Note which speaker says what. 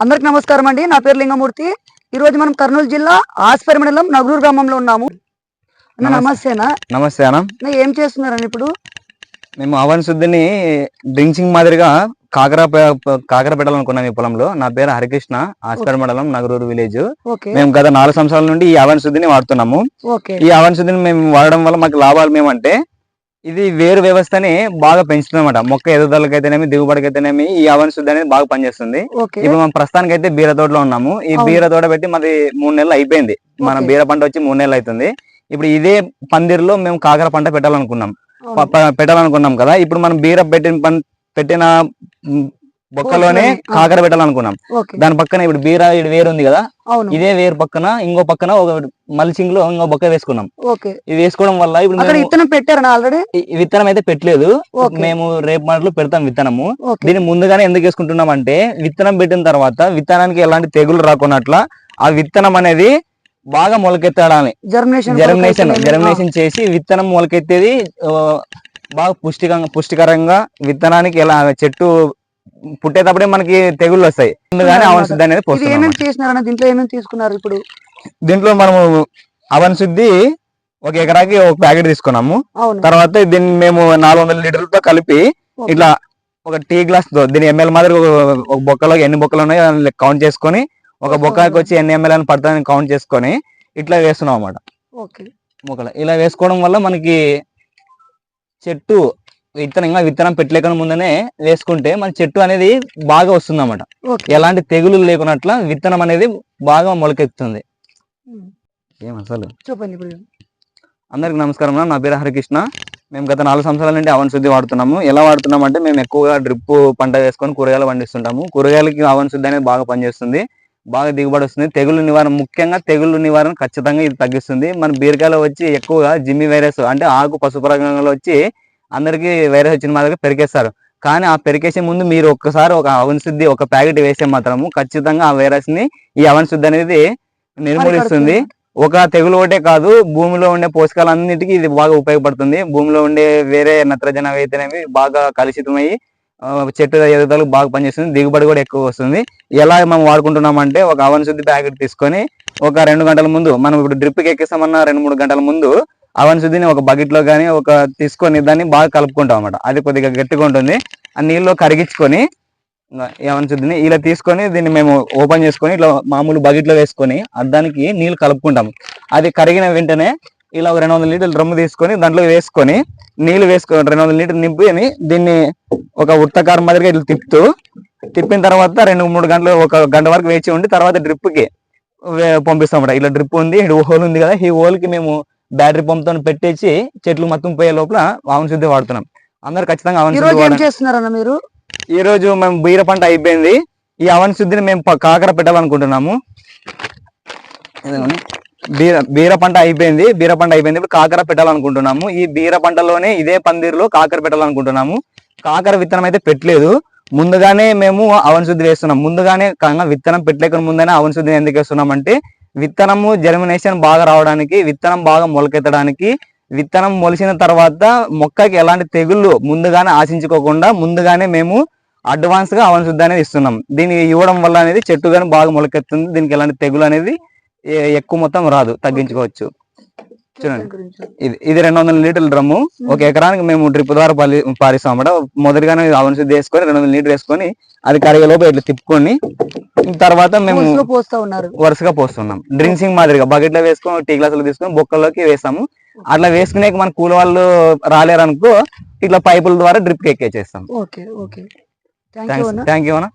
Speaker 1: అందరికి నమస్కారం అండి. నా పేరు లింగమూర్తి. ఈ రోజు మనం కర్నూలు జిల్లా ఆస్పరి మండలం నగరూరు గ్రామంలో ఉన్నాము. నమస్తేనా?
Speaker 2: నమస్తే అన్న.
Speaker 1: ఏం చేస్తున్నారని ఇప్పుడు?
Speaker 2: మేము అవన్ శుద్ధిని డ్రింకింగ్ మాదిరిగా కాకర పెట్టాలనుకున్నాం ఈ పొలంలో. నా పేరు హరికృష్ణ, ఆస్పరి మండలం నగరూరు విలేజ్. మేము గత 4 సంవత్సరాల నుండి ఈ అవన్ శుద్ధిని వాడుతున్నాము. ఈ అవన్ శుద్ధిని మేము వాడడం వల్ల మాకు లాభాలు ఏమంటే, ఇది వేరు వ్యవస్థని బాగా పెంచుతుంది అనమాట. మొక్క ఎదుగుదలకైతేనేమి దిగుబడికైతేనేమి ఈ అవన్ శుద్ధి అనేది బాగా పనిచేస్తుంది. ఇప్పుడు మనం ప్రస్తుతానికి అయితే బీర తోటలో ఉన్నాము. ఈ బీర తోట పెట్టి మరి 3 నెలలు అయిపోయింది. మన బీర పంట వచ్చి 3 నెలలు అవుతుంది. ఇప్పుడు ఇదే పందిరిలో మేము కాకర పంట పెట్టాలనుకున్నాం కదా. ఇప్పుడు మనం బీర పెట్టిన బొక్కలోనే కాకర పెట్టాలనుకున్నాం. దాని పక్కన ఇప్పుడు బీర వేరు ఉంది కదా, ఇదే వేరు పక్కన ఇంకో పక్కన ఒక మల్చింగ్ లో ఇంకో బొక్క వేసుకున్నాం. ఇది వేసుకోవడం వల్ల ఇప్పుడు
Speaker 1: విత్తనం పెట్టారా? ఆల్రెడీ
Speaker 2: విత్తనం అయితే పెట్టలేదు. మేము రేపు మాటలు పెడతాం విత్తనము. దీన్ని ముందుగానే ఎందుకు వేసుకుంటున్నాం అంటే, విత్తనం పెట్టిన తర్వాత విత్తనానికి ఎలాంటి తెగులు రాకున్నట్ల ఆ విత్తనం అనేది బాగా మొలకెత్తడాలి. జర్మినేషన్ చేసి విత్తనం మొలకెత్తేది బాగా పుష్టికరంగా విత్తనానికి ఎలా చెట్టు పుట్టేటప్పుడే మనకి తెగుళ్ళు వస్తాయి. ముందుగానే అవన్ శుద్ధి అనేది
Speaker 1: తీసుకున్నారు. ఇప్పుడు
Speaker 2: దీంట్లో మనము అవన్ శుద్ధి 1 ఎకరాకి 1 ప్యాకెట్ తీసుకున్నాము. తర్వాత దీన్ని మేము 400 లీటర్లతో కలిపి ఇట్లా ఒక టీ గ్లాస్ తో దీని ఎంఎల్ మాదిరి ఒక బొక్కలో ఎన్ని బొక్కలు ఉన్నాయో కౌంట్ చేసుకొని, ఒక బొక్కకి వచ్చి ఎన్ని ఎంఎల్ అని పడుతుందని కౌంట్ చేసుకొని ఇట్లా వేస్తున్నాం అన్నమాట. మొక్కలు ఇలా వేసుకోవడం వల్ల మనకి చెట్టు విత్తనం పెట్టలేక ముందనే వేసుకుంటే మన చెట్టు అనేది బాగా వస్తుంది అన్నమాట. ఎలాంటి తెగులు లేకున్నట్ల విత్తనం అనేది బాగా మొలకెత్తుతుంది. అసలు అందరికి నమస్కారం. నా పేరు హరికృష్ణ. మేము గత 4 సంవత్సరాల నుండి అవన్ శుద్ధి వాడుతున్నాము. ఎలా వాడుతున్నాం అంటే, మేము ఎక్కువగా డ్రిప్ పంట వేసుకొని కూరగాయలు పండిస్తుంటాము. కూరగాయలకి అవన్ శుద్ధి అనేది బాగా పనిచేస్తుంది, బాగా దిగుబడి వస్తుంది. తెగులు నివారణ, ముఖ్యంగా తెగులు నివారణ ఖచ్చితంగా ఇది తగ్గిస్తుంది. మన బీరకాయలో వచ్చి ఎక్కువగా జిమ్మి వైరస్ అంటే ఆకు పసుపు రంగంలో వచ్చి అందరికి వైరస్ వచ్చిన మాదిరిగా పెరికేస్తారు. కానీ ఆ పెరికేసే ముందు మీరు ఒక్కసారి ఒక అవన్ శుద్ధి 1 ప్యాకెట్ వేసే మాత్రము ఖచ్చితంగా ఆ వైరస్ ని ఈ అవన్ శుద్ధి అనేది నిర్మూలిస్తుంది. ఒక తెగులు ఒకటే కాదు, భూమిలో ఉండే పోషకాలన్నిటికీ ఇది బాగా ఉపయోగపడుతుంది. భూమిలో ఉండే వేరే నత్రజని అయితేనేవి బాగా కలుషితమయ్యి చెట్టు ఎదుగుదలకు బాగా పనిచేస్తుంది, దిగుబడి కూడా ఎక్కువ వస్తుంది. ఎలా మనం వాడుకుంటున్నాం అంటే, ఒక అవన్ శుద్ధి ప్యాకెట్ తీసుకొని ఒక 2 గంటల ముందు, మనం ఇప్పుడు డ్రిప్కి ఎక్కిస్తామన్నా 2-3 గంటల ముందు అవన్ శుద్ధిని ఒక బకెట్ లో కానీ తీసుకొని దాన్ని బాగా కలుపుకుంటాం అన్నమాట. అది కొద్దిగా గట్టిగా ఉంటుంది. ఆ నీళ్ళలో కరిగించుకొని అవన్ శుద్ధిని ఇలా తీసుకొని దీన్ని మేము ఓపెన్ చేసుకొని ఇట్లా మామూలు బకెట్ లో వేసుకొని అద్దానికి నీళ్ళు కలుపుకుంటాము. అది కరిగిన వెంటనే ఇలా 200 లీటర్ల డ్రమ్ము తీసుకొని దాంట్లో వేసుకొని నీళ్లు వేసుకొని 200 లీటర్లు నింపి దీన్ని ఒక ఉత్తకారం మాదిరిగా ఇట్లా తిప్పిన తర్వాత 2-3 గంటలు 1 గంట వరకు వేచి ఉండి తర్వాత డ్రిప్ కి పంపిస్తాం. ఇలా డ్రిప్ ఉంది, హోల్ ఉంది కదా, ఈ హోల్ కి మేము బ్యాటరీ పంప్ తో పెట్టేసి చెట్లు మొత్తం పోయే లోపల అవన్ శుద్ధి వాడుతున్నాం. అందరు ఖచ్చితంగా అవన్ శుద్ధి. ఈ రోజు మేము బీర పంట అయిపోయింది. ఈ అవన్ శుద్ధిని మేము కాకర పెట్టాలనుకుంటున్నాము. బీర పంట అయిపోయింది. ఇప్పుడు కాకర పెట్టాలనుకుంటున్నాము. ఈ బీర పంటలోనే ఇదే పందిరిలో కాకర పెట్టాలనుకుంటున్నాము. కాకర విత్తనం అయితే పెట్టలేదు, ముందుగానే మేము అవన్ శుద్ధి వేస్తున్నాం. ముందుగానే విత్తనం పెట్టలేక ముందనే అవన్ శుద్ధిని ఎందుకు వేస్తున్నాం అంటే, విత్తనము జర్మినేషన్ బాగా రావడానికి, విత్తనం బాగా మొలకెత్తడానికి, విత్తనం మొలిసిన తర్వాత మొక్కకి ఎలాంటి తెగుళ్ళు ముందుగానే ఆశించుకోకుండా ముందుగానే మేము అడ్వాన్స్ గా అవన్ శుద్ధి అనేది ఇస్తున్నాం. దీన్ని ఇవ్వడం వల్ల అనేది చెట్టు కానీ బాగా మొలకెత్తుంది. దీనికి ఎలాంటి తెగులు అనేది ఎక్కువ మొత్తం రాదు, తగ్గించుకోవచ్చు. చూడండి, ఇది 200 లీటర్ల డ్రమ్ము. 1 ఎకరానికి మేము డ్రిప్ ద్వారా పారిస్తాం అన్నమాట. మొదటిగానే అవన్ శుద్ధి వేసుకొని 200 లీటర్ వేసుకొని అది కరిగే లోపు ఇట్లా తిప్పుకొని తర్వాత మేము వరుసగా పోస్తున్నాం. డ్రింకింగ్ మాదిరిగా బకెట్ లో వేసుకొని టీ గ్లాసులు తీసుకొని బొక్కల్లోకి వేస్తాము. అట్లా వేసుకునే మన కూల వాళ్ళు రాలేరనుకో ఇట్లా పైపుల ద్వారా డ్రిప్ కి ఎక్కేసేస్తాం. థ్యాంక్ యూ అన్న.